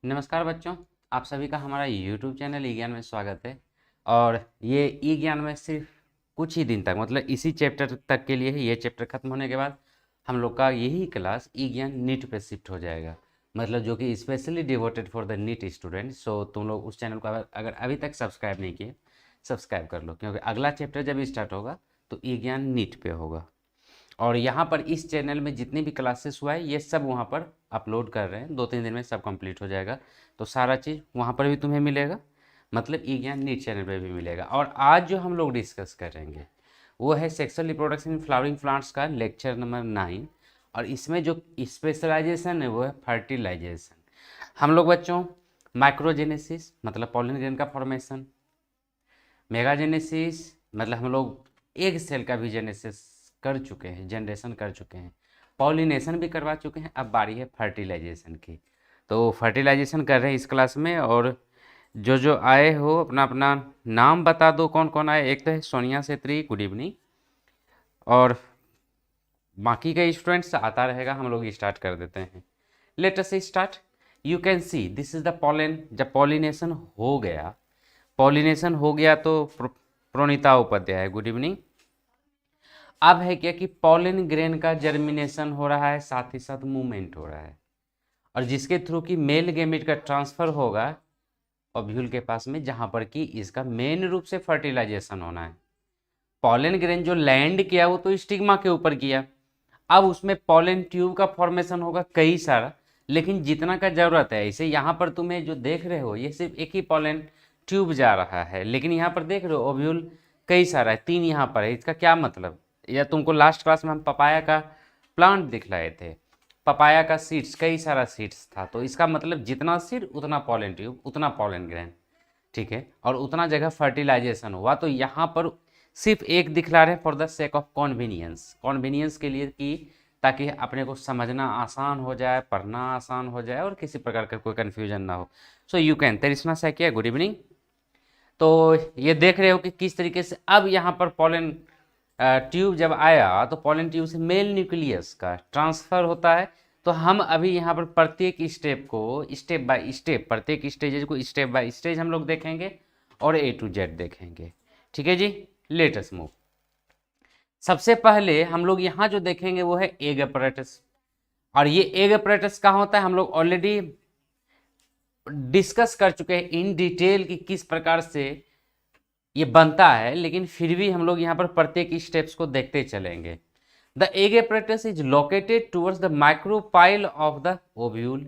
नमस्कार बच्चों, आप सभी का हमारा YouTube चैनल ई ज्ञान में स्वागत है। और ये ई ज्ञान में सिर्फ कुछ ही दिन तक, मतलब इसी चैप्टर तक के लिए है। ये चैप्टर खत्म होने के बाद हम लोग का यही क्लास ई ज्ञान नीट पे शिफ्ट हो जाएगा, मतलब जो कि specially devoted for the NEET student. So तुम लोग उस चैनल को अगर अभी तक सब्सक्राइब नहीं किए, सब्सक्राइब कर लो, क्योंकि अगला चैप्टर जब स्टार्ट होगा तो ई ज्ञान नीट पे होगा। और यहाँ पर इस चैनल में जितनी भी क्लासेस हुआ है ये सब वहाँ पर अपलोड कर रहे हैं। 2-3 दिन में सब कंप्लीट हो जाएगा, तो सारा चीज़ वहाँ पर भी तुम्हें मिलेगा, मतलब ई ज्ञान नीट चैनल पर भी मिलेगा। और आज जो हम लोग डिस्कस करेंगे वो है sexual reproduction in flowering plants का लेक्चर नंबर 9। और इसमें जो स्पेशलाइजेशन है वो है फर्टिलाइजेशन। हम लोग बच्चों माइक्रोजेनेसिस मतलब पॉलिन ग्रेन का फॉर्मेशन, मेगाजेनेसिस मतलब हम लोग एग सेल का भी जेनेसिस कर चुके हैं, जनरेशन कर चुके हैं, पॉलिनेशन भी करवा चुके हैं। अब बारी है फर्टिलाइजेशन की। तो फर्टिलाइजेशन कर रहे हैं इस क्लास में। और जो जो आए हो अपना अपना नाम बता दो, कौन कौन आए। एक तो है सोनिया सेत्री, गुड इवनिंग। और बाकी के स्टूडेंट्स आता रहेगा, हम लोग स्टार्ट कर देते हैं। Let us start. You can see this is the pollen. जब पॉलिनेशन हो गया, पॉलिनेशन हो गया तो प्रोनीता उपाध्याय, गुड इवनिंग। अब है क्या कि पॉलिन ग्रेन का जर्मिनेशन हो रहा है, साथ ही साथ मूवमेंट हो रहा है, और जिसके थ्रू कि मेल गैमेट का ट्रांसफर होगा ओव्यूल के पास में, जहां पर कि इसका मेन रूप से फर्टिलाइजेशन होना है। पॉलिन ग्रेन जो लैंड किया वो तो स्टिग्मा के ऊपर किया। अब उसमें पॉलिन ट्यूब का फॉर्मेशन होगा कई सारा, लेकिन जितना का जरूरत है। इसे यहाँ पर तुम्हें जो देख रहे हो ये सिर्फ एक ही पॉलिन ट्यूब जा रहा है, लेकिन यहाँ पर देख रहे हो ओव्यूल कई सारा है, 3 यहाँ पर है। इसका क्या मतलब, या तुमको लास्ट क्लास में हम पपाया का प्लांट दिखलाए थे, पपाया का सीड्स कई सारा सीड्स था, तो इसका मतलब जितना सीड उतना पॉलिन ट्यूब उतना पॉलिन ग्रेन, ठीक है। और उतना जगह फर्टिलाइजेशन हुआ। तो यहाँ पर सिर्फ एक दिखला रहे हैं for the sake of convenience, convenience के लिए, कि ताकि अपने को समझना आसान हो जाए, पढ़ना आसान हो जाए और किसी प्रकार का कोई कन्फ्यूजन ना हो। So you can Terishma Saikia, good evening. तो ये देख रहे हो कि किस तरीके से अब यहाँ पर पॉलन ट्यूब जब आया तो पॉलन ट्यूब से मेल न्यूक्लियस का ट्रांसफर होता है। तो हम अभी यहाँ पर प्रत्येक स्टेप को स्टेप बाय स्टेप, प्रत्येक स्टेज को स्टेप बाय स्टेज हम लोग देखेंगे और ए टू जेड देखेंगे, ठीक है जी। Let us move. सबसे पहले हम लोग यहाँ जो देखेंगे वो है एग अपरेटस। और ये एग अपरेटस कहाँ होता है हम लोग ऑलरेडी डिस्कस कर चुके हैं इन डिटेल कि किस प्रकार से ये बनता है, लेकिन फिर भी हम लोग यहाँ पर प्रत्येक स्टेप्स को देखते चलेंगे। The egg apparatus is located towards the micropyle of the ovule.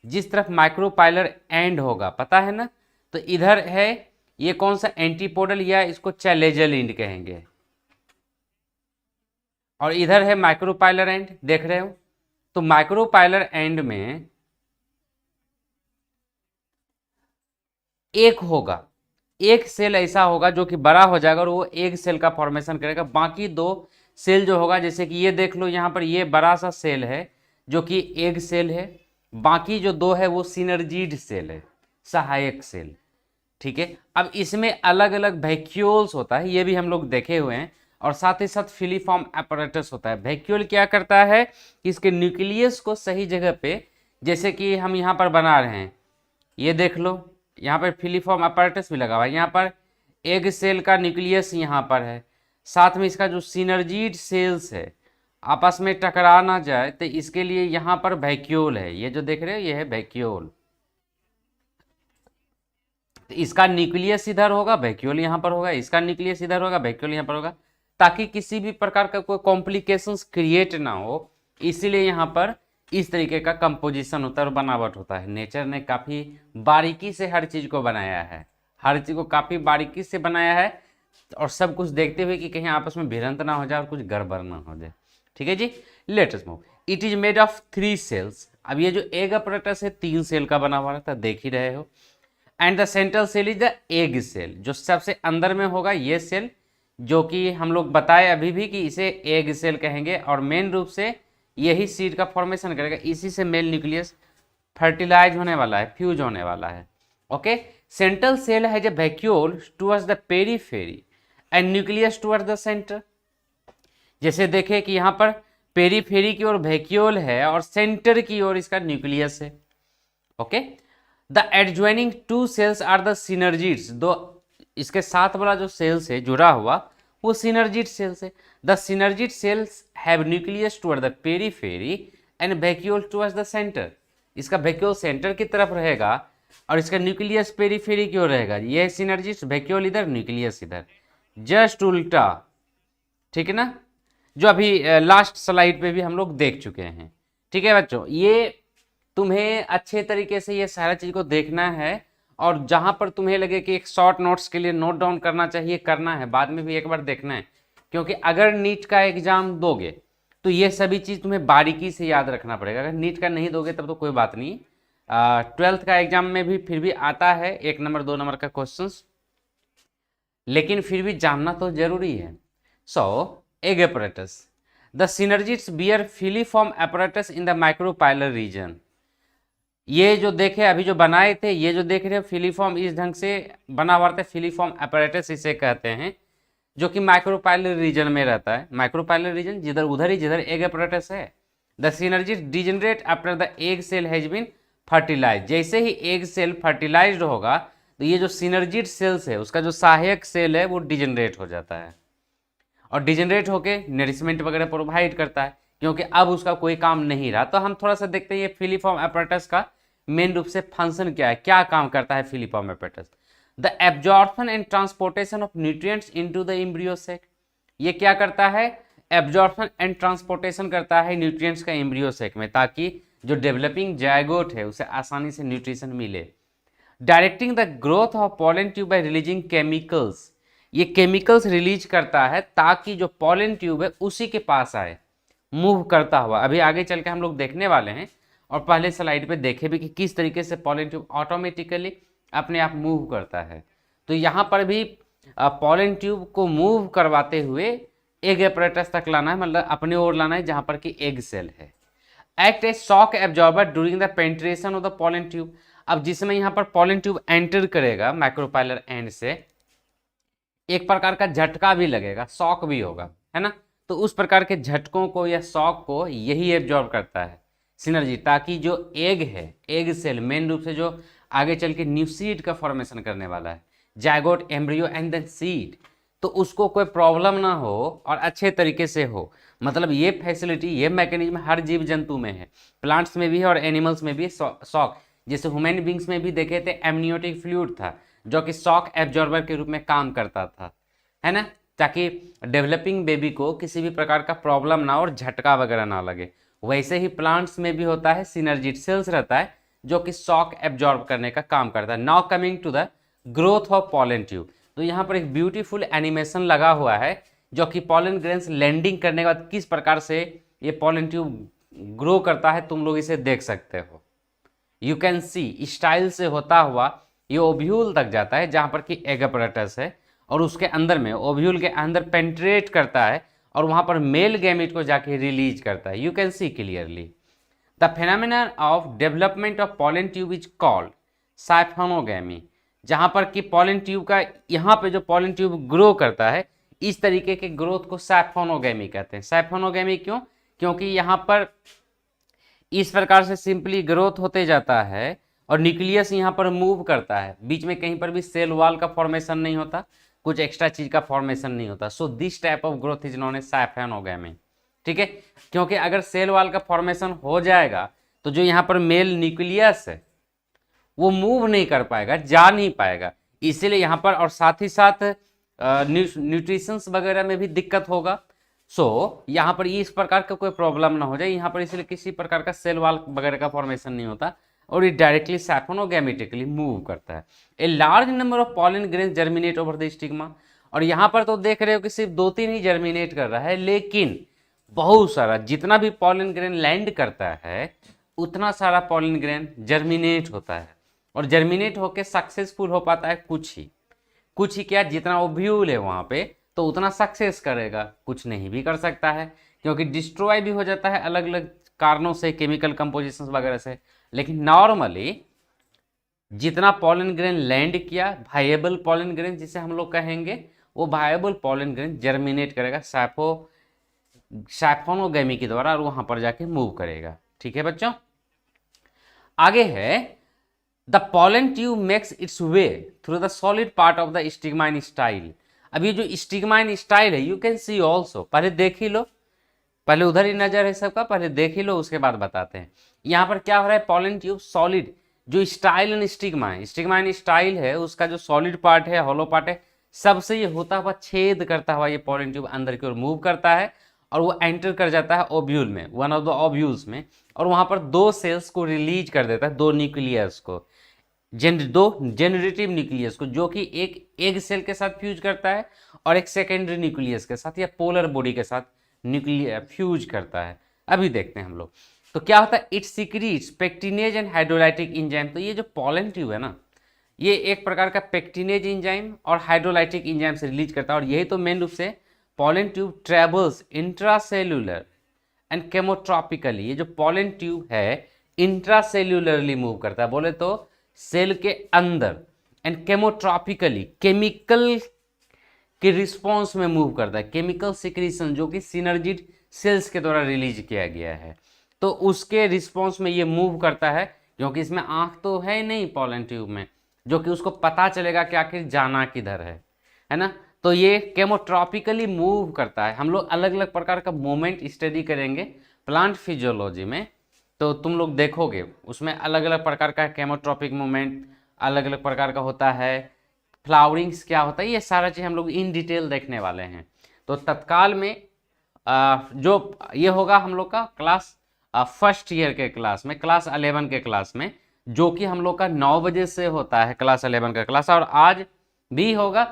जिस तरफ माइक्रोपाइलर एंड होगा पता है ना, तो इधर है ये कौन सा एंटीपोडल, या इसको चैलेजल एंड कहेंगे, और इधर है माइक्रोपाइलर एंड, देख रहे हो। तो माइक्रोपाइलर एंड में एक होगा, एक सेल ऐसा होगा जो कि बड़ा हो जाएगा और वो एक सेल का फॉर्मेशन करेगा। बाकी 2 सेल जो होगा, जैसे कि ये देख लो यहाँ पर ये बड़ा सा सेल है जो कि एग सेल है, बाकी जो 2 है वो सिनर्जीड सेल है, सहायक सेल, ठीक है। अब इसमें अलग अलग वैक्यूल्स होता है, ये भी हम लोग देखे हुए हैं, और साथ ही साथ फिलीफॉर्म apparatus होता है। वैक्यूल क्या करता है कि इसके न्यूक्लियस को सही जगह पे, जैसे कि हम यहाँ पर बना रहे हैं, ये देख लो यहाँ पर फिलीफॉर्म apparatus भी लगा हुआ है। यहाँ पर एग सेल का न्यूक्लियस यहाँ पर है, साथ में इसका जो सिनर्जीड सेल्स है आपस में टकरा ना जाए, तो इसके लिए यहाँ पर वैक्यूल है। ये जो देख रहे हो ये है वैक्यूल। तो इसका न्यूक्लियस इधर होगा, वैक्यूल यहाँ पर होगा, इसका न्यूक्लियस इधर होगा, वैक्यूल यहाँ पर होगा, ताकि किसी भी प्रकार का कोई कॉम्प्लिकेशंस क्रिएट ना हो। इसीलिए यहाँ पर इस तरीके का कंपोजिशन होता है और बनावट होता है। नेचर ने काफ़ी बारीकी से हर चीज़ को बनाया है, हर चीज़ को काफ़ी बारीकी से बनाया है, और सब कुछ देखते हुए कि कहीं आपस में भिड़ंत ना हो जाए और कुछ गड़बड़ ना हो जाए, ठीक है जी। Let us move. It is made of 3 cells. अब ये जो एग अपरेटस है 3 सेल का बना हुआ रहता है, देख ही रहे हो। And the central cell is the egg cell, जो सबसे अंदर में होगा ये सेल, जो कि हम लोग बताए अभी भी कि इसे एग सेल कहेंगे, और मेन रूप से यही सीड का फॉर्मेशन करेगा, इसी से मेल न्यूक्लियस फर्टिलाइज होने वाला है, फ्यूज होने वाला है। ओके, सेंट्रल सेल है जब vacuole towards the periphery and nucleus towards the centre. जैसे देखें कि यहाँ पर पेरीफेरी की ओर वैक्यूल है और सेंटर की ओर इसका न्यूक्लियस है। Okay, the adjoining two cells are the synergids, दो इसके साथ वाला जो सेल्स है जुड़ा हुआ वो सिनर्जिड सेल्स है। The synergid cells have nucleus toward the periphery and vacuole towards the centre. इसका वैक्यूल सेंटर की तरफ रहेगा और इसका न्यूक्लियस पेरीफेरी की ओर रहेगा। ये सिनर्जिड, वैक्यूल इधर, न्यूक्लियस इधर, जस्ट उल्टा, ठीक है ना, जो अभी लास्ट स्लाइड पे भी हम लोग देख चुके हैं। ठीक है बच्चों, ये तुम्हें अच्छे तरीके से ये सारा चीज को देखना है और जहां पर तुम्हें लगे कि एक शॉर्ट नोट्स के लिए नोट डाउन करना चाहिए करना है, बाद में भी एक बार देखना है, क्योंकि अगर नीट का एग्जाम दोगे तो ये सभी चीज तुम्हें बारीकी से याद रखना पड़ेगा। अगर नीट का नहीं दोगे तब तो कोई बात नहीं, 12th का एग्जाम में भी फिर भी आता है 1 नंबर 2 नंबर का क्वेश्चन, लेकिन फिर भी जानना तो जरूरी है। So egg apparatus, the synergids bear filiform apparatus in the micropylar region. ये जो देखे अभी जो बनाए थे, ये जो देख रहे हो फिलीफॉर्म इस ढंग से बना हुआ रहता है, फिलीफॉर्म apparatus इसे कहते हैं, जो कि माइक्रोपाइलर रीजन में रहता है। माइक्रोपाइलर रीजन जिधर उधर ही जिधर एग apparatus है। The synergids degenerate after the egg cell has been fertilise. जैसे ही एग सेल फर्टिलाइज्ड होगा तो ये जो सिनर्जिड सेल्स है उसका जो सहायक सेल है वो डिजेनरेट हो जाता है और डिजेनरेट होके नरिशमेंट वगैरह प्रोवाइड करता है, क्योंकि अब उसका कोई काम नहीं रहा। तो हम थोड़ा सा देखते हैं ये फिलीफॉर्म apparatus का मेन रूप से फंक्शन क्या है, क्या काम करता है filiform apparatus। The absorption and transportation of nutrients into the embryo sac. ये क्या करता है, एब्जॉर्प्शन एंड ट्रांसपोर्टेशन करता है न्यूट्रिएंट्स का एम्ब्रियो सेक में, ताकि जो डेवलपिंग जायगोट है उसे आसानी से न्यूट्रिशन मिले। Directing the growth of pollen tube bye releasing chemicals. ये केमिकल्स रिलीज करता है ताकि जो पॉलन ट्यूब है उसी के पास आए, मूव करता हुआ। अभी आगे चल के हम लोग देखने वाले हैं और पहले स्लाइड पे देखे भी कि किस तरीके से पॉलन ट्यूब ऑटोमेटिकली अपने आप मूव करता है। तो यहाँ पर भी पॉलन ट्यूब को मूव करवाते हुए एग apparatus तक लाना है, मतलब अपने ओर लाना है जहाँ पर कि एग सेल है। Act A shock absorber during the penetration of the pollen tube. अब जिसमें यहाँ पर पॉलन ट्यूब एंटर करेगा माइक्रोपाइलर एंड से, एक प्रकार का झटका भी लगेगा, शॉक भी होगा, है ना। तो उस प्रकार के झटकों को या शॉक को यही एब्जॉर्ब करता है सिनर्जी, ताकि जो एग है, एग सेल मेन रूप से जो आगे चल के न्यूसीड का फॉर्मेशन करने वाला है, zygote, embryo and then seed, तो उसको कोई प्रॉब्लम ना हो और अच्छे तरीके से हो। मतलब ये फैसिलिटी, ये मैकेनिज्म हर जीव जंतु में है, प्लांट्स में भी है और एनिमल्स में भी। शॉक जैसे ह्यूमन बींग्स में भी देखे थे एमनियोटिक फ्लूइड था जो कि शॉक एब्जॉर्बर के रूप में काम करता था, है ना, ताकि डेवलपिंग बेबी को किसी भी प्रकार का प्रॉब्लम ना और झटका वगैरह ना लगे। वैसे ही प्लांट्स में भी होता है, सिनर्जिड सेल्स रहता है जो कि शॉक एब्जॉर्ब करने का काम करता है। Now coming to the growth of pollen tube. तो यहाँ पर एक ब्यूटीफुल एनिमेशन लगा हुआ है जो कि पॉलन ग्रेन्स लैंडिंग करने के बाद किस प्रकार से ये पॉलन ट्यूब ग्रो करता है, तुम लोग इसे देख सकते हो। यू कैन सी स्टाइल से होता हुआ ये ओव्यूल तक जाता है जहाँ पर कि एग apparatus है और उसके अंदर में ओव्यूल के अंदर पेंट्रेट करता है और वहाँ पर मेल गैमेट को जाके रिलीज करता है। You can see clearly the phenomenon of development of pollen tube is called siphonogamy. जहाँ पर कि पॉलन ट्यूब का यहाँ पे जो पॉलन ट्यूब ग्रो करता है, इस तरीके के ग्रोथ को साइफोनोगैमी कहते हैं। साइफोनोगैमी क्यों? क्योंकि यहाँ पर इस प्रकार से सिंपली ग्रोथ होते जाता है और न्यूक्लियस यहाँ पर मूव करता है, बीच में कहीं पर भी सेल वॉल का फॉर्मेशन नहीं होता, कुछ एक्स्ट्रा चीज का फॉर्मेशन नहीं होता। So this type of growth is known as siphonogamy. ठीक है, क्योंकि अगर सेल वॉल का फॉर्मेशन हो जाएगा तो जो यहाँ पर मेल न्यूक्लियस है वो मूव नहीं कर पाएगा, जा नहीं पाएगा, इसीलिए यहाँ पर, और साथ ही साथ न्यूट्रिशंस वगैरह में भी दिक्कत होगा। सो यहाँ पर इस प्रकार का कोई प्रॉब्लम ना हो जाए यहाँ पर, इसलिए किसी प्रकार का सेल वॉल वगैरह का फॉर्मेशन नहीं होता और ये डायरेक्टली साइफोनोगैमेटिकली मूव करता है। A large number of pollen grain germinate over the stigma. और यहाँ पर तो देख रहे हो कि सिर्फ 2-3 ही जर्मिनेट कर रहा है, लेकिन बहुत सारा, जितना भी पॉलन ग्रेन लैंड करता है उतना सारा पॉलन ग्रेन जर्मिनेट होता है और जर्मिनेट होकर सक्सेसफुल हो पाता है कुछ ही क्या, जितना ओव्यूल है वहाँ पे तो उतना सक्सेस करेगा, कुछ नहीं भी कर सकता है क्योंकि डिस्ट्रॉय भी हो जाता है अलग अलग कारणों से, केमिकल कंपोजिशन वगैरह से। लेकिन नॉर्मली जितना पॉलन ग्रेन लैंड किया, वायबल पॉलन ग्रेन जिसे हम लोग कहेंगे, वो वायबल पॉलन ग्रेन जर्मिनेट करेगा साइफोनोगैमी के द्वारा और वहां पर जाके मूव करेगा। ठीक है बच्चों, आगे है the pollen tube makes it's way through the solid part of the stigma in style. अब ये जो स्टिग्मा इन स्टाइल है, यू कैन सी ऑल्सो, पहले देख ही लो, पहले उधर ही नजर है सबका, पहले देख ही लो उसके बाद बताते हैं। यहाँ पर क्या हो रहा है, पॉलन ट्यूब सॉलिड जो स्टाइल एंड स्टिग्मा है, स्टिग्मा एंड स्टाइल है, उसका जो सॉलिड पार्ट है, हॉलो पार्ट है, सबसे ये होता हुआ छेद करता हुआ ये पॉलन ट्यूब अंदर की ओर मूव करता है और वो एंटर कर जाता है ओब्यूल में, वन ऑफ द ओब्यूल्स में, और वहां पर दो सेल्स को रिलीज कर देता है, दो न्यूक्लियस को, दो जेनरेटिव न्यूक्लियस को, जो कि एक एग सेल के साथ फ्यूज करता है और एक सेकेंडरी न्यूक्लियस के साथ या पोलर बॉडी के साथ न्यूक्लियर फ्यूज करता है। अभी देखते हैं हम लोग। तो क्या होता है, it secretes pectinase and hydrolytic enzyme. तो ये जो पॉलन ट्यूब है ना, ये एक प्रकार का पेक्टिनेज इंजाइम और हाइड्रोलाइटिक इंजाइम से रिलीज करता है, और यही तो मेन रूप से pollen tube travels intracellular and chemotropically. ये जो पॉलन ट्यूब है इंट्रासेल्यूलरली मूव करता है, बोले तो सेल के अंदर, एंड केमोट्रॉपिकली केमिकल के रिस्पॉन्स में मूव करता है, केमिकल सिक्रीशन जो कि सिनर्जिड सेल्स के द्वारा रिलीज किया गया है, तो उसके रिस्पॉन्स में ये मूव करता है, क्योंकि इसमें आंख तो है नहीं पॉलन ट्यूब में, जो कि उसको पता चलेगा कि आखिर जाना किधर है ना। तो ये केमोट्रॉपिकली मूव करता है। हम लोग अलग अलग प्रकार का मूवमेंट स्टडी करेंगे प्लांट फिजियोलॉजी में, तो तुम लोग देखोगे उसमें अलग अलग प्रकार का केमोट्रॉपिक मूवमेंट अलग अलग प्रकार का होता है, फ्लावरिंग्स क्या होता है, ये सारा चीज़ हम लोग इन डिटेल देखने वाले हैं। तो तत्काल में जो ये होगा हम लोग का क्लास फर्स्ट ईयर के क्लास में, क्लास 11 के क्लास में, जो कि हम लोग का 9 बजे से होता है क्लास 11 का क्लास, और आज भी होगा।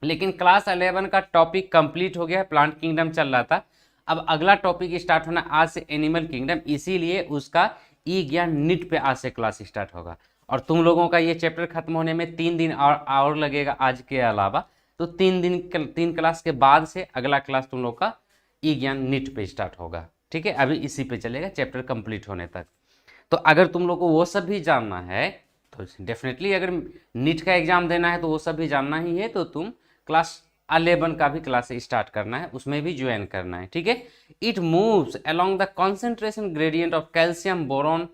लेकिन क्लास 11 का टॉपिक कंप्लीट हो गया है, प्लांट किंगडम चल रहा था, अब अगला टॉपिक स्टार्ट होना आज से एनिमल किंगडम, इसीलिए उसका ई ज्ञान नीट पे आज से क्लास स्टार्ट होगा। और तुम लोगों का ये चैप्टर खत्म होने में 3 दिन और लगेगा आज के अलावा, तो 3 क्लास के बाद से अगला क्लास तुम लोग का ई ज्ञान नीट पे स्टार्ट होगा। ठीक है, अभी इसी पे चलेगा चैप्टर कंप्लीट होने तक। तो अगर तुम लोग को वो सब भी जानना है तो डेफिनेटली, अगर नीट का एग्जाम देना है तो वो सब भी जानना ही है, तो तुम क्लास 11 का भी क्लास स्टार्ट करना है, उसमें भी ज्वाइन करना है। ठीक है, it moves along the concentration gradient of calcium boron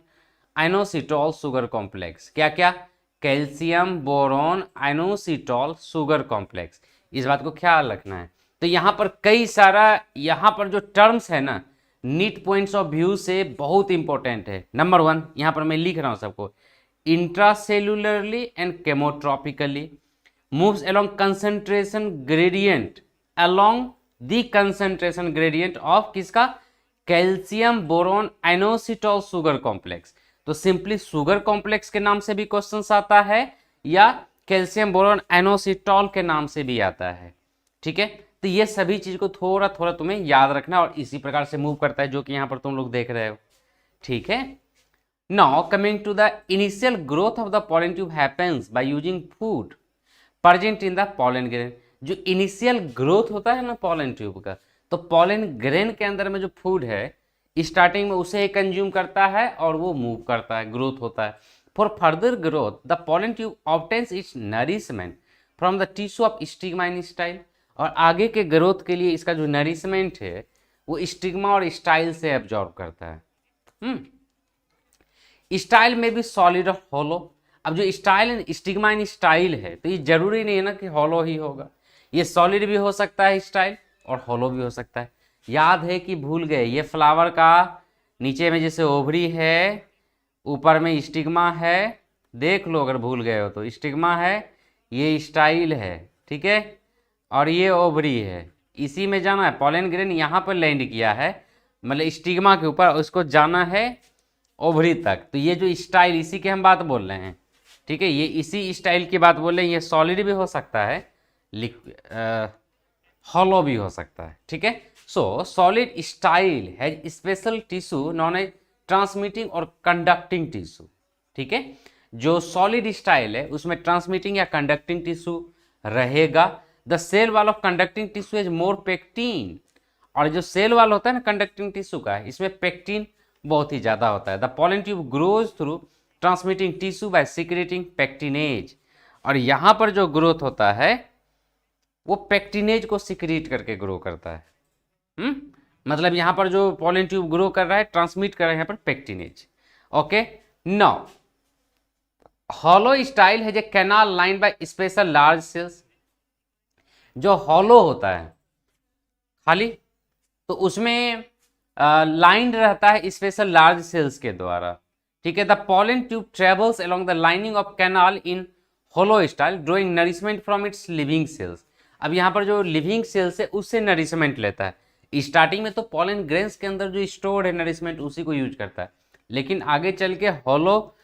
inositol sugar complex. क्या क्या, calcium boron inositol sugar complex, इस बात को ख्याल रखना है। तो यहाँ पर कई सारा, यहाँ पर जो टर्म्स है ना, नीट पॉइंट्स ऑफ व्यू से बहुत इंपॉर्टेंट है। नंबर 1 यहाँ पर मैं लिख रहा हूँ सबको, intracellularly and chemotropically moves along concentration gradient, along the concentration gradient of किसका, calcium boron inositol sugar complex. तो सिंपली शुगर कॉम्प्लेक्स के नाम से भी क्वेश्चन आता है, या कैल्शियम बोरॉन आइनोसिटॉल के नाम से भी आता है। ठीक है, तो ये सभी चीज को थोड़ा थोड़ा तुम्हें याद रखना, और इसी प्रकार से मूव करता है जो कि यहाँ पर तुम लोग देख रहे हो। ठीक है, now coming to the initial growth of the pollen tube happens by using food present in the pollen grain. जो इनिशियल ग्रोथ होता है ना पॉलन ट्यूब का, तो पॉलन ग्रेन के अंदर में जो फूड है स्टार्टिंग में उसे कंज्यूम करता है और वो मूव करता है, ग्रोथ होता है। For further growth the pollen tube obtains it's nourishment from the tissue of stigma in style. और आगे के ग्रोथ के लिए इसका जो नरिशमेंट है वो स्टिग्मा और स्टाइल से एब्जॉर्ब करता है। स्टाइल में भी सॉलिड और हॉलो। अब जो style and stigma in style है, तो ये जरूरी नहीं है ना कि हॉलो ही होगा, ये सॉलिड भी हो सकता है स्टाइल, और हॉलो भी हो सकता है। याद है कि भूल गए, ये फ्लावर का नीचे में जैसे ओवरी है, ऊपर में स्टिग्मा है, देख लो अगर भूल गए हो तो, स्टिग्मा है, ये स्टाइल है, ठीक है, और ये ओवरी है। इसी में जाना है, पॉलन ग्रेन यहाँ पर लैंड किया है, मतलब स्टिग्मा के ऊपर, उसको जाना है ओवरी तक। तो ये जो स्टाइल, इसी की हम बात बोल रहे हैं। ठीक है, ये इसी स्टाइल की बात बोल रहे हैं। ये सॉलिड भी हो सकता है, हॉलो भी हो सकता है। ठीक है, so solid style has special tissue known as transmitting और कंडक्टिंग टिश्यू। ठीक है, जो सॉलिड स्टाइल है उसमें ट्रांसमिटिंग या कंडक्टिंग टिश्यू रहेगा। The cell wall of conducting tissue is more pectin, और जो सेल वॉल होता है ना कंडक्टिंग टिश्यू का, इसमें पेक्टिन बहुत ही ज्यादा होता है। The pollen tube grows through transmitting tissue bye secreting pectinase, और यहां पर जो ग्रोथ होता है वो पेक्टिनेज को सिक्रीट करके ग्रो करता है। मतलब यहां पर जो पॉलन ट्यूब ग्रो कर रहा है, ट्रांसमिट कर रहा है यहाँ पर pectinase. Okay, now hollow style है जो canal line by special large cells. जो हॉलो होता है खाली, तो उसमें लाइन रहता है स्पेशल लार्ज सेल्स के द्वारा। ठीक है, the pollen tube travels along the lining of canal in hollow style drawing nourishment from its living cells. अब यहाँ पर जो लिविंग सेल्स है उससे नरिशमेंट लेता है। स्टार्टिंग में तो पॉलन ग्रेन्स के अंदर जो स्टोर्ड है नरिशमेंट उसी को यूज करता है, लेकिन आगे चल के होलो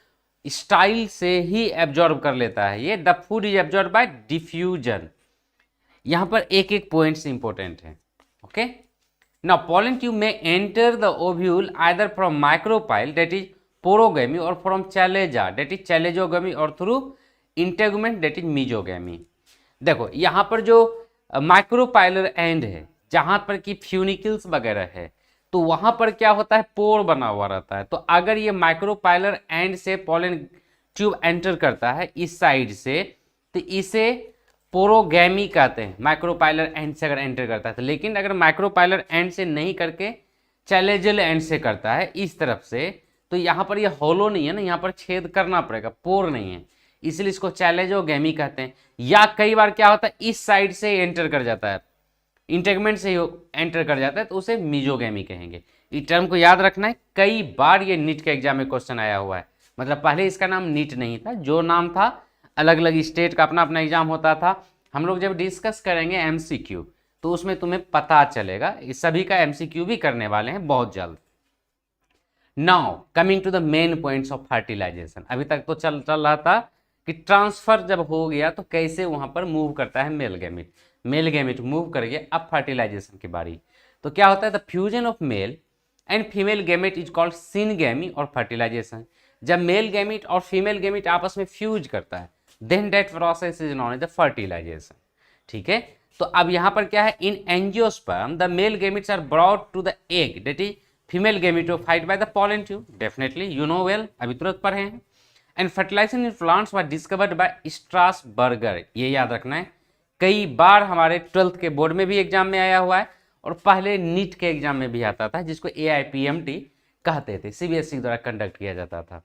स्टाइल से ही एब्जॉर्ब कर लेता है ये। The food is absorb by diffusion. यहाँ पर एक एक पॉइंट्स इंपॉर्टेंट है। Okay, now pollen tube may enter the ovule either from micropyle that is porogamy or from chalaza that is chalazogamy or through integument that is mesogamy। देखो यहाँ पर जो micropylar and है जहाँ पर कि फ्यूनिकल्स वगैरह है, तो वहाँ पर क्या होता है, पोर बना हुआ रहता है। तो अगर ये माइक्रोपाइलर एंड से पॉलन ट्यूब एंटर करता है इस साइड से, तो इसे पोरोगैमी कहते हैं, माइक्रोपाइलर एंड से अगर एंटर करता है तो। लेकिन अगर माइक्रोपाइलर एंड से नहीं करके चैलेजल एंड से करता है इस तरफ से, तो यहाँ पर ये होलो नहीं है ना, यहाँ पर छेद करना पड़ेगा, पोर नहीं है, इसलिए इसको चैलेजोगैमी कहते हैं। या कई बार क्या होता है इस साइड से एंटर कर जाता है, इंटेगमेंट से एंटर कर जाता है, तो उसे मीजोगैमी कहेंगे। इस टर्म को याद रखना है, कई बार ये नीट के एग्जाम में क्वेश्चन आया हुआ है। मतलब पहले इसका नाम नीट नहीं था, जो नाम था अलग अलग स्टेट का अपना अपना एग्जाम होता था। हम लोग जब डिस्कस करेंगे एमसीक्यू तो उसमें तुम्हें पता चलेगा, इस सभी का एमसीक्यू भी करने वाले हैं बहुत जल्द। Now coming to the main points of fertilisation. अभी तक तो चल रहा था कि ट्रांसफर जब हो गया तो कैसे वहां पर मूव करता है male gamete. Male gamete move कर गया, अब फर्टिलाइजेशन की बारी। तो क्या होता है, the fusion of male and female gamete is called syngamy और फर्टिलाइजेशन। जब मेल गैमेट और फीमेल गैमेट आपस में फ्यूज करता है, then that process is known as the fertilisation. ठीक है, तो अब यहाँ पर क्या है, in angiosperm the male gametes are brought to the egg that is female gametophyte by the pollen tube. Definitely you know well, अभी तुरंत पढ़े हैं। And fertilisation in plants was discovered by Strasburger. ये याद रखना है, कई बार हमारे 12th के बोर्ड में भी एग्जाम में आया हुआ है और पहले नीट के एग्जाम में भी आता था, जिसको AIPMT कहते थे, CBSE द्वारा कंडक्ट किया जाता था।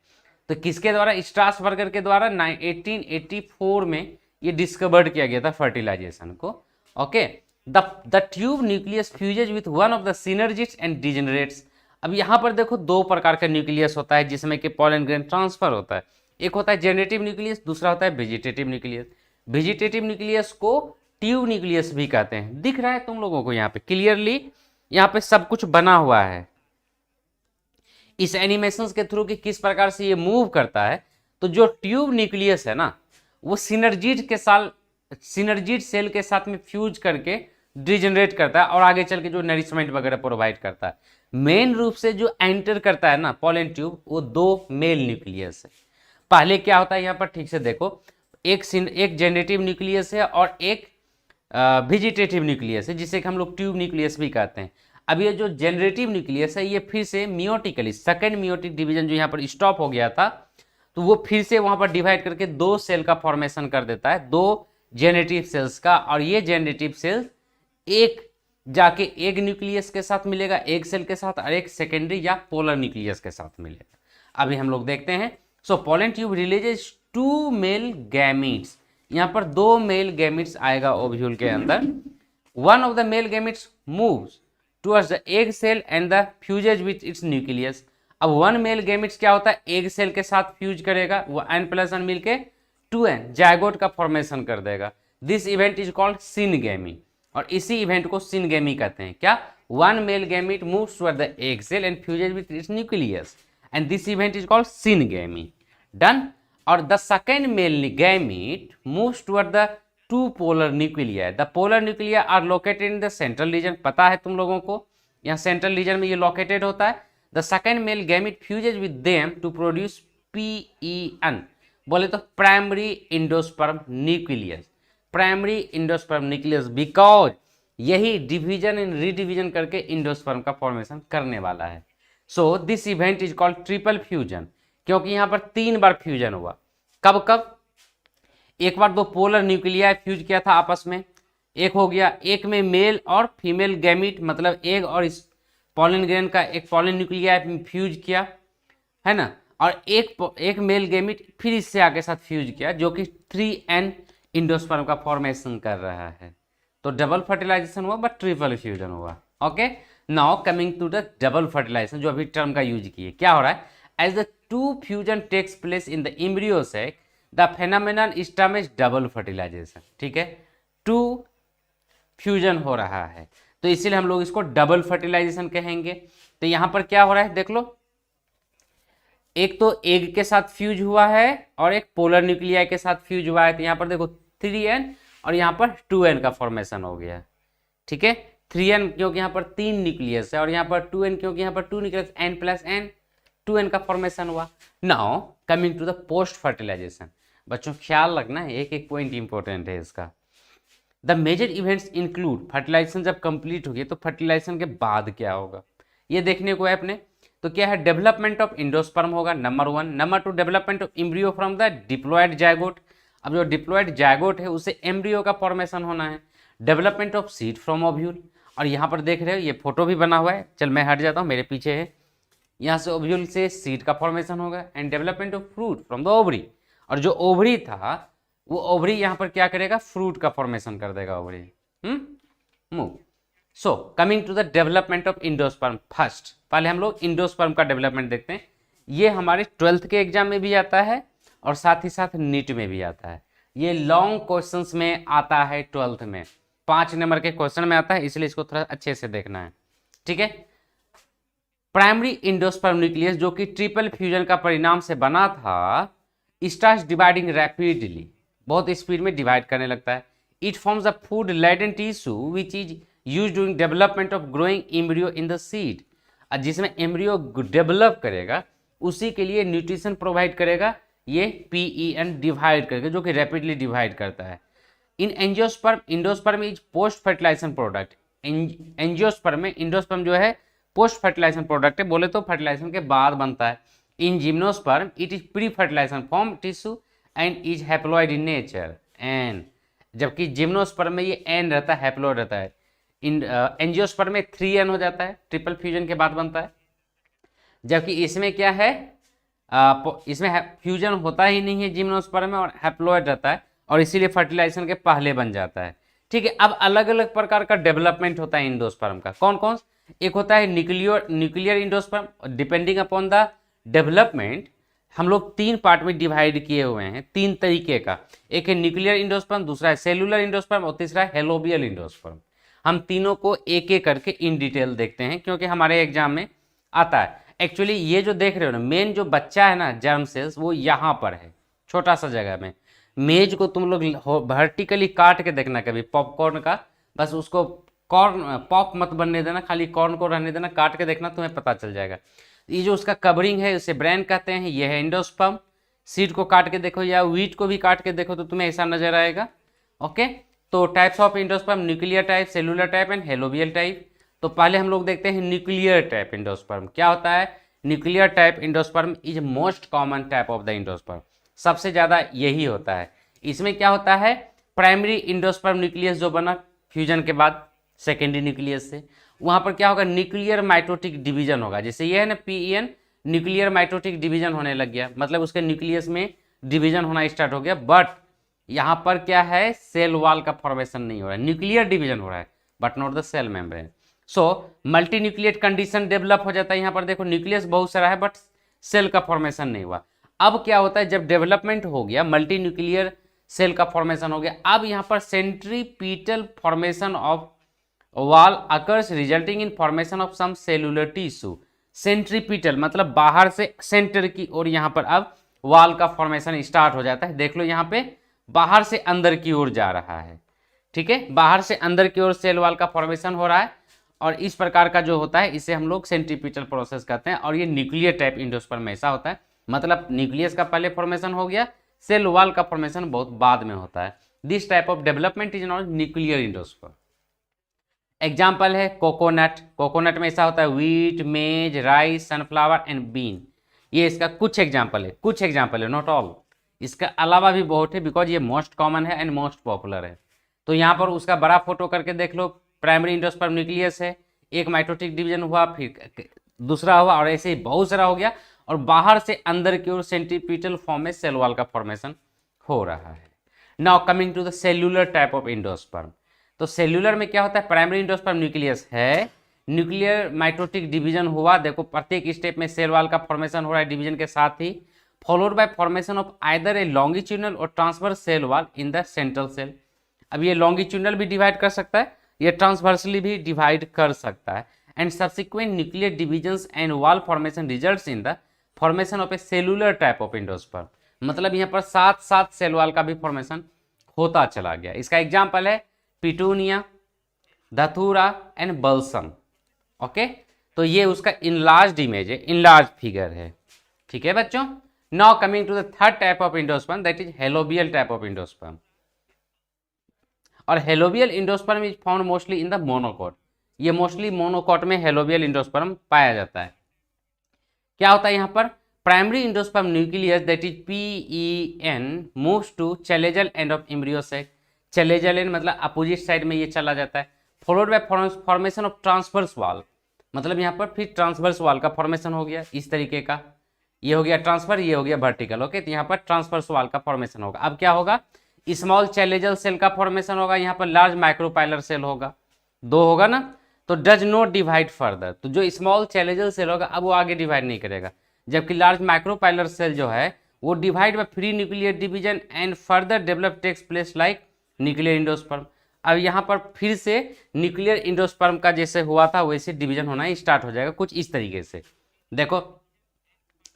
तो किसके द्वारा, स्ट्रासबर्गर के द्वारा 1884 में ये डिस्कवर्ड किया गया था फर्टिलाइजेशन को। Okay, the tube nucleus fuses with one of the synergist and degenerates. अब यहाँ पर देखो दो प्रकार का न्यूक्लियस होता है जिसमें कि पॉलन ग्रेन ट्रांसफर होता है। एक होता है जेनरेटिव न्यूक्लियस, दूसरा होता है वेजिटेटिव न्यूक्लियस। वेजिटेटिव न्यूक्लियस को ट्यूब न्यूक्लियस भी कहते हैं। दिख रहा है तुम लोगों को यहाँ पे क्लियरली, यहाँ पे सब कुछ बना हुआ है इस एनिमेशंस के थ्रू कि किस प्रकार से ये मूव करता है। तो जो ट्यूब न्यूक्लियस है ना, वो सिनर्जिड सेल के साथ में फ्यूज करके डिजेनरेट करता है और आगे चल के जो नरिशमेंट वगैरह प्रोवाइड करता है। मेन रूप से जो एंटर करता है ना पॉलन ट्यूब, वो दो मेल न्यूक्लियस है। पहले क्या होता है यहाँ पर ठीक से देखो, एक जेनरेटिव न्यूक्लियस है और एक वेजिटेटिव न्यूक्लियस है, जिसे हम लोग ट्यूब न्यूक्लियस भी कहते हैं। अब ये जो जेनरेटिव न्यूक्लियस है, ये फिर से मियोटिकली सेकंड मियोटिक डिवीजन जो यहाँ पर स्टॉप हो गया था, तो वो फिर से वहां पर डिवाइड करके दो सेल का फॉर्मेशन कर देता है, दो जेनरेटिव सेल्स का। और ये जेनरेटिव सेल्स एक जाके एक न्यूक्लियस के साथ मिलेगा, एक सेल के साथ, और एक सेकेंडरी या पोलर न्यूक्लियस के साथ मिलेगा। अभी हम लोग देखते हैं। So pollen tube releases 2 male gametes. यहाँ पर 2 मेल गैमीट्स आएगा ओव्यूल के अंदर। One of the male gametes moves towards the egg cell and the fuses with its nucleus. अब 1 मेल गैमेट्स क्या होता है, एग सेल के साथ फ्यूज करेगा, वो N+1 मिलके 2N जायगोट का फॉर्मेशन कर देगा। This event is called syngamy, और इसी इवेंट को सिनगैमी कहते हैं। क्या, 1 male gamete moves toward the egg cell and fuses with its nucleus and this event is called syngamy. Done. और the second male gamete moves toward the 2 polar nuclei. The polar nuclei are located in the central region. पता है तुम लोगों को, यहाँ central region में ये located होता है। The second male gamete fuses with them to produce PEN, बोले तो primary endosperm nucleus. Primary endosperm nucleus because यही डिवीजन एंड रीडिवीजन करके इंडोस्पर्म का फॉर्मेशन करने वाला है। So this event is called triple fusion, क्योंकि यहाँ पर 3 बार फ्यूजन हुआ। कब कब, एक बार 2 पोलर न्यूक्लिया फ्यूज किया था आपस में, एक हो गया, एक में मेल और फीमेल गैमीट मतलब एग और इस पॉलन ग्रेन का एक पॉलन न्यूक्लिया फ्यूज किया है ना, और एक मेल गैमीट फिर इससे आगे साथ फ्यूज किया जो कि 3n इंडोस्पर्म का फॉर्मेशन कर रहा है। तो डबल फर्टिलाइजेशन हुआ बट ट्रिपल फ्यूजन हुआ। Okay, now coming to the double fertilisation जो अभी टर्म का यूज किए, क्या हो रहा है, as the two fusion takes place in the embryo sac the phenomenon is term as double fertilisation. ठीक है, टू फ्यूजन हो रहा है तो इसीलिए हम लोग इसको डबल फर्टिलाइजेशन कहेंगे। तो यहां पर क्या हो रहा है देख लो, एक तो एग के साथ फ्यूज हुआ है और एक पोलर न्यूक्लियाई के साथ फ्यूज हुआ है। तो यहाँ पर देखो 3n और यहाँ पर 2n का फॉर्मेशन हो गया। ठीक है, 3n क्योंकि यहाँ पर 3 न्यूक्लियस है और यहाँ पर 2n क्योंकि यहाँ पर 2 nucleus, n plus n 2n का फॉर्मेशन हुआ। Now coming to the post fertilisation, बच्चों ख्याल रखना है, एक एक पॉइंट इंपॉर्टेंट है इसका। The major events include, fertilisation जब कंप्लीट हो गई तो फर्टिलाइजेशन के बाद क्या होगा ये देखने को है अपने। तो क्या है, डेवलपमेंट ऑफ इंडोस्पर्म होगा number 1, number 2 development of embryo from the diploid zygote. अब जो डिप्लॉयड जायगोट है उससे एम्ब्रियो का फॉर्मेशन होना है। Development of seed from ovule, और यहाँ पर देख रहे हो ये फोटो भी बना हुआ है, चल मैं हट जाता हूँ, मेरे पीछे है, यहाँ से ओव्यूल से सीड का फॉर्मेशन होगा। And development of fruit from the ovary, और जो ओवरी था वो ओवरी यहाँ पर क्या करेगा, फ्रूट का फॉर्मेशन कर देगा ovary. Move. So coming to the development of endosperm, first पहले हम लोग इंडोस्पर्म का डेवलपमेंट देखते हैं। ये हमारे 12th के एग्जाम में भी आता है और साथ ही साथ नीट में भी आता है। ये लॉन्ग क्वेश्चंस में आता है 12th में, 5 नंबर के क्वेश्चन में आता है, इसलिए इसको थोड़ा अच्छे से देखना है। ठीक है, प्राइमरी इंडोस्पर्म न्यूक्लियस जो कि ट्रिपल फ्यूजन का परिणाम से बना था, स्टार्ट्स डिवाइडिंग रैपिडली, बहुत स्पीड में डिवाइड करने लगता है। It forms a food laden tissue which is used during development of growing embryo in the seed, जिसमें एम्ब्रियो डेवलप करेगा उसी के लिए न्यूट्रिशन प्रोवाइड करेगा ये PEN डिवाइड करेगा, जो कि रैपिडली डिवाइड करता है। In angiosperm, endosperm is post fertilisation product. Angiosperm में इंडोस्पर्म जो है पोस्ट फर्टिलाइजेशन प्रोडक्ट है, बोले तो फर्टिलाइजेशन के बाद बनता है। In gymnosperm it is pre fertilisation form tissue and is haploid in nature N, जबकि जिम्नोस्पर्म में ये एन रहता है, हैप्लॉइड रहता है। एंजियोस्पर्म में 3n हो जाता है, ट्रिपल फ्यूजन के बाद बनता है। जबकि इसमें क्या है, इसमें फ्यूजन होता ही नहीं है जिम्नोस्पर्म में और हैप्लॉइड रहता है, और इसीलिए फर्टिलाइजेशन के पहले बन जाता है। ठीक है, अब अलग अलग प्रकार का डेवलपमेंट होता है इंडोस्पर्म का, कौन कौन, एक होता है nuclear endosperm. Depending upon the development हम लोग 3 पार्ट में डिवाइड किए हुए हैं, 3 तरीके का, एक है न्यूक्लियर इंडोस्पर्म, दूसरा है सेलुलर इंडोस्पर्म और तीसरा है हेलोबियल इंडोस्पर्म। हम तीनों को एक एक करके इन डिटेल देखते हैं क्योंकि हमारे एग्जाम में आता है। एक्चुअली ये जो देख रहे हो ना, मेन जो बच्चा है ना जर्म सेल्स, वो यहाँ पर है छोटा सा जगह में। मेज को तुम लोग वर्टिकली काट के देखना कभी पॉपकॉर्न का, बस उसको कॉर्न पॉप मत बनने देना, खाली कॉर्न को रहने देना, काट के देखना तुम्हें पता चल जाएगा। ये जो उसका कवरिंग है उसे ब्रेन कहते हैं, ये है इंडोस्पर्म। सीड को काट के देखो या व्हीट को भी काट के देखो तो तुम्हें ऐसा नजर आएगा। ओके, तो types of endosperm, nuclear type, cellular type and helobial type. तो पहले हम लोग देखते हैं न्यूक्लियर टाइप इंडोस्पर्म क्या होता है। Nuclear type endosperm is most common type of the endosperm, सबसे ज़्यादा यही होता है। इसमें क्या होता है, प्राइमरी इंडोस्पर्म न्यूक्लियस जो बना फ्यूजन के बाद सेकेंडरी न्यूक्लियस से, वहाँ पर क्या होगा, न्यूक्लियर माइटोटिक डिवीजन होगा। जैसे ये है ना PEN, न्यूक्लियर माइटोटिक डिवीजन होने लग गया, मतलब उसके न्यूक्लियस में डिवीजन होना स्टार्ट हो गया। बट यहाँ पर क्या है, सेल वॉल का फॉर्मेशन नहीं हो रहा है, न्यूक्लियर डिवीजन हो रहा है but not the cell membrane. So multi nucleate condition develop हो जाता है। यहाँ पर देखो न्यूक्लियस बहुत सारा है बट सेल का फॉर्मेशन नहीं हुआ। अब क्या होता है, जब डेवलपमेंट हो गया, मल्टी न्यूक्लियर सेल का फॉर्मेशन हो गया, अब यहाँ पर centripetal formation of wall occurs resulting in formation of some cellular tissue. Centripetal मतलब बाहर से सेंटर की ओर यहाँ पर अब वॉल का फॉर्मेशन स्टार्ट हो जाता है। देख लो यहाँ पे बाहर से अंदर की ओर जा रहा है। ठीक है, बाहर से अंदर की ओर सेल वॉल का फॉर्मेशन हो रहा है और इस प्रकार का जो होता है इसे हम लोग सेंट्रीपिटल प्रोसेस कहते हैं। और ये न्यूक्लियर टाइप इंडोस्पर्म में ऐसा होता है, मतलब न्यूक्लियस का पहले फॉर्मेशन हो गया, सेल वॉल का फॉर्मेशन बहुत बाद में होता है। This type of development is not nuclear endosperm. Example है कोकोनट, कोकोनट में ऐसा होता है व्हीट, मेज, राइस, सनफ्लावर एंड बीन। ये इसका कुछ एग्जाम्पल है, कुछ एग्जाम्पल है, नॉट ऑल। इसका अलावा भी बहुत है बिकॉज ये मोस्ट कॉमन है एंड मोस्ट पॉपुलर है। तो यहाँ पर उसका बड़ा फोटो करके देख लो, प्राइमरी इंडोस्पर्म न्यूक्लियस है, एक माइटोटिक डिवीजन हुआ, फिर दूसरा हुआ और ऐसे ही बहुत सारा हो गया। और बाहर से अंदर की ओर सेंट्रीपिटल फॉर्म में सेल वॉल का फॉर्मेशन हो रहा है। Now coming to the cellular type of endosperm. तो सेल्यूलर में क्या होता है, प्राइमरी एंडोस्पर्म न्यूक्लियस है, न्यूक्लियर माइटोटिक डिवीजन हुआ, देखो प्रत्येक स्टेप में सेल वॉल का फॉर्मेशन हो रहा है डिवीजन के साथ ही, followed by formation of either a longitudinal और transverse cell wall in the central cell. अब ये लॉन्गिट्यूडनल भी डिवाइड कर सकता है, ये ट्रांसवर्सली भी डिवाइड कर सकता है, and subsequent nuclear divisions and wall formation results in the formation of A cellular type of endosperm. मतलब यहाँ पर साथ साथ सेल वॉल का भी फॉर्मेशन होता चला गया। इसका एग्जाम्पल है पिटूनिया, धतूरा एंड बल्सम। ओके, तो ये उसका इनलार्ज्ड इमेज है, इनलार्ज फिगर है। ठीक है बच्चों। Now coming to the third type of endosperm, that is helobial type of endosperm. और helobial endosperm is found mostly in the monocot. ये मोस्टली मोनोकॉट में हेलोबियल एंडोस्पर्म पाया जाता है। क्या होता है यहाँ पर, primary endosperm nucleus that is PEN moves to chalazal end of embryo sac. Chalazal end मतलब अपोजिट साइड में ये चला जाता है, followed by formation of transverse wall. मतलब यहाँ पर फिर ट्रांसवर्स वॉल का फॉर्मेशन हो गया इस तरीके का, ये हो गया ट्रांसफर, ये हो गया वर्टिकल। ओके, तो यहाँ पर ट्रांसवर्स वॉल का फॉर्मेशन होगा। अब क्या होगा, स्मॉल चैलेजल सेल का फॉर्मेशन होगा, यहाँ पर लार्ज माइक्रोपाइलर सेल होगा, दो होगा ना। तो डज नॉट डिवाइड फर्दर, तो जो स्मॉल चैलेजल सेल होगा अब वो आगे डिवाइड नहीं करेगा, जबकि लार्ज माइक्रोपाइलर सेल जो है वो divide by free nuclear division and further develop takes place like nuclear endosperm. अब यहाँ पर फिर से न्यूक्लियर एंडोस्पर्म का जैसे हुआ था वैसे डिवीजन होना स्टार्ट हो जाएगा कुछ इस तरीके से। देखो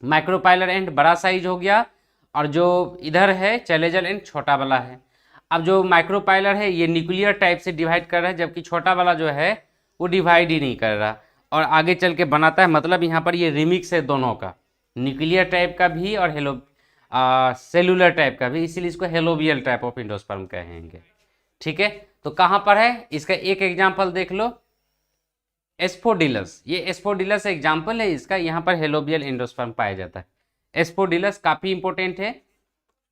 माइक्रोपाइलर एंड बड़ा साइज हो गया, और जो इधर है चैलेजल एंड छोटा वाला है। अब जो माइक्रोपाइलर है ये न्यूक्लियर टाइप से डिवाइड कर रहा है, जबकि छोटा वाला जो है वो डिवाइड ही नहीं कर रहा और आगे चल के बनाता है। मतलब यहाँ पर ये रिमिक्स है दोनों का, न्यूक्लियर टाइप का भी और सेलुलर टाइप का भी, इसीलिए इसको हेलोबियल टाइप ऑफ एंडोस्पर्म कहेंगे। ठीक है, तो कहाँ पर है, इसका एक एग्जाम्पल देख लो, एस्पोडिलस। ये एस्पोडिलस एग्जाम्पल है इसका, यहाँ पर हेलोबियल एंडोस्पर्म पाया जाता है। एस्पोडिलस काफ़ी इंपॉर्टेंट है।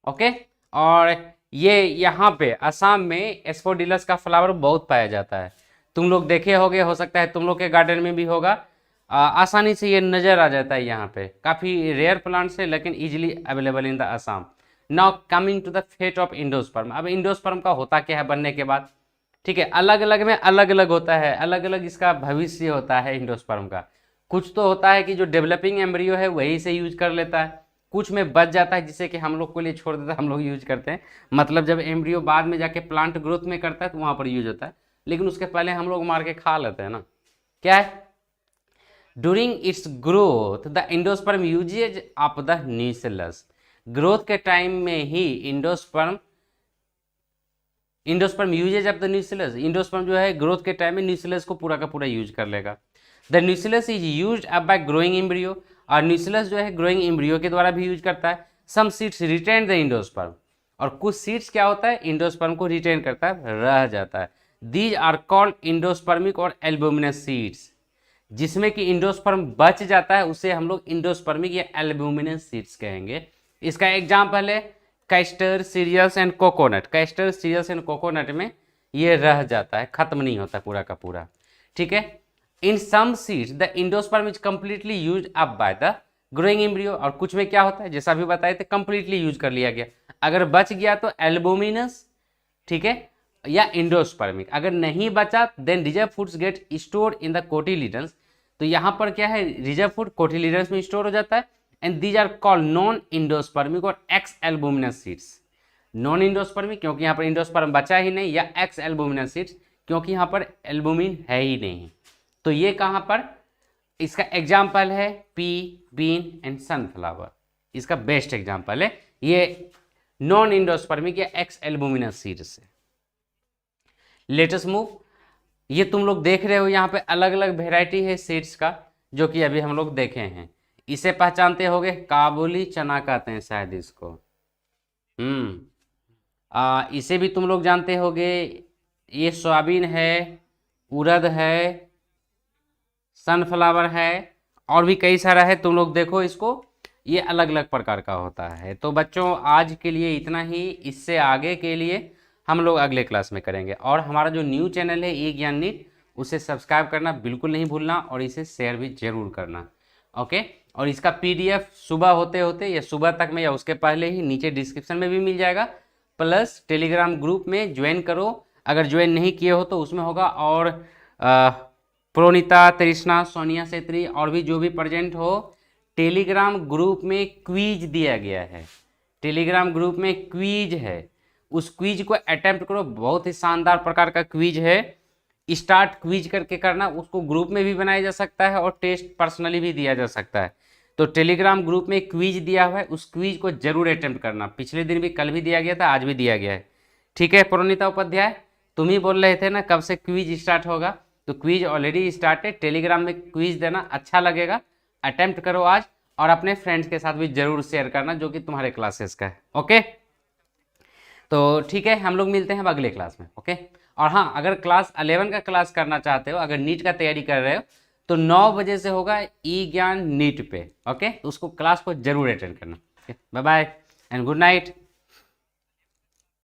ओके, और ये यहाँ पे असम में एस्पोडिलस का फ्लावर बहुत पाया जाता है, तुम लोग देखे होगे, हो सकता है तुम लोग के गार्डन में भी होगा। आसानी से ये नज़र आ जाता है यहाँ पे, काफ़ी रेयर प्लांट्स है लेकिन easily available in the Assam. Now coming to the fate of endosperm. अब इंडोस्पर्म का होता क्या है बनने के बाद, ठीक है, अलग अलग में अलग अलग होता है, अलग अलग इसका भविष्य होता है इंडोस्पर्म का। कुछ तो होता है कि जो डेवलपिंग एम्ब्रियो है वही से यूज कर लेता है, कुछ में बच जाता है जिससे कि हम लोग को लिए छोड़ देता है, हम लोग यूज करते हैं। मतलब जब एम्ब्रियो बाद में जाके प्लांट ग्रोथ में करता है तो वहाँ पर यूज होता है, लेकिन उसके पहले हम लोग मार के खा लेते हैं ना। क्या है, during its growth the endosperm uses of the nucleus. Growth के टाइम में ही endosperm uses of the nucleus, endosperm जो है ग्रोथ के टाइम में न्यूक्लियस को पूरा का पूरा यूज कर लेगा। The nucleus is used up bye growing embryo, और न्यूक्लियस जो है ग्रोइंग एम्ब्रियो के द्वारा भी यूज करता है। Some seeds retain the endosperm, और कुछ सीड्स क्या होता है इंडोस्पर्म को रिटेन करता है, रह जाता है। दीज आर कॉल्ड इंडोस्पर्मिक और एल्बुमिनस सीड्स, जिसमें कि इंडोस्पर्म बच जाता है उसे हम लोग इंडोस्पर्मिक या एल्बुमिनस सीड्स कहेंगे। इसका एग्जाम्पल है castor, cereals and coconut. Castor, cereals and coconut में ये रह जाता है, खत्म नहीं होता पूरा का पूरा। ठीक है, in some seeds the endosperm is completely used up by the growing embryo, और कुछ में क्या होता है जैसा अभी बताए थे कंप्लीटली यूज कर लिया गया। अगर बच गया तो एल्बुमिनस, ठीक है, या इंडोस्पर्मिक। अगर नहीं बचा then reserve foods get stored in the cotyledons. तो यहाँ पर क्या है, रिजर्व फूड कोटिलिडन्स में स्टोर हो जाता है, and these are called non endospermic और exalbuminous seeds. Non endospermic क्योंकि यहाँ पर इंडोस्पर्म बचा ही नहीं, या एक्स एल्बुमिनस सीड्स क्योंकि यहाँ पर एल्बुमिन है ही नहीं। तो ये कहाँ पर, इसका एग्जाम्पल है पी, बीन एंड सनफ्लावर, इसका बेस्ट एग्जाम्पल है ये नॉन इंडोस्पर्मिक या एक्स एल्बुमिनस सीड्स से। लेटेस्ट मूव, ये तुम लोग देख रहे हो यहाँ पे अलग अलग वेराइटी है सीड्स का, जो कि अभी हम लोग देखे हैं। इसे पहचानते होगे, काबुली चना कहते हैं शायद इसको। इसे भी तुम लोग जानते होगे, ये सोयाबीन है, उड़द है, सनफ्लावर है, और भी कई सारा है, तुम लोग देखो इसको, ये अलग अलग प्रकार का होता है। तो बच्चों आज के लिए इतना ही, इससे आगे के लिए हम लोग अगले क्लास में करेंगे। और हमारा जो न्यू चैनल है ई ज्ञान नीट, उसे सब्सक्राइब करना बिल्कुल नहीं भूलना, और इसे शेयर भी जरूर करना। ओके, और इसका पीडीएफ सुबह होते होते या सुबह तक में या उसके पहले ही नीचे डिस्क्रिप्शन में भी मिल जाएगा, प्लस टेलीग्राम ग्रुप में ज्वाइन करो, अगर ज्वाइन नहीं किए हो तो उसमें होगा। और प्रोनीता, तृष्णा, सोनिया सेत्री और भी जो भी प्रेजेंट हो, टेलीग्राम ग्रुप में क्विज दिया गया है, टेलीग्राम ग्रुप में क्विज है, उस क्विज को अटेम्प्ट करो। बहुत ही शानदार प्रकार का क्विज है, स्टार्ट क्विज करके करना, उसको ग्रुप में भी बनाया जा सकता है और टेस्ट पर्सनली भी दिया जा सकता है। तो टेलीग्राम ग्रुप में क्विज दिया हुआ है, उस क्विज को जरूर अटेम्प्ट करना। पिछले दिन भी, कल भी दिया गया था, आज भी दिया गया है। ठीक है प्रोनीता उपाध्याय, तुम ही बोल रहे थे ना कब से क्विज स्टार्ट होगा, तो क्विज ऑलरेडी स्टार्ट है। टेलीग्राम में क्विज देना अच्छा लगेगा, अटेम्प्ट करो आज, और अपने फ्रेंड्स के साथ भी जरूर शेयर करना जो कि तुम्हारे क्लासेस का है। ओके, तो ठीक है, हम लोग मिलते हैं अब अगले क्लास में। ओके, और हाँ, अगर क्लास 11 का क्लास करना चाहते हो, अगर नीट का तैयारी कर रहे हो, तो 9 बजे से होगा ई ज्ञान नीट पे। ओके, तो उसको क्लास को जरूर अटेंड करना। Bye bye and good night.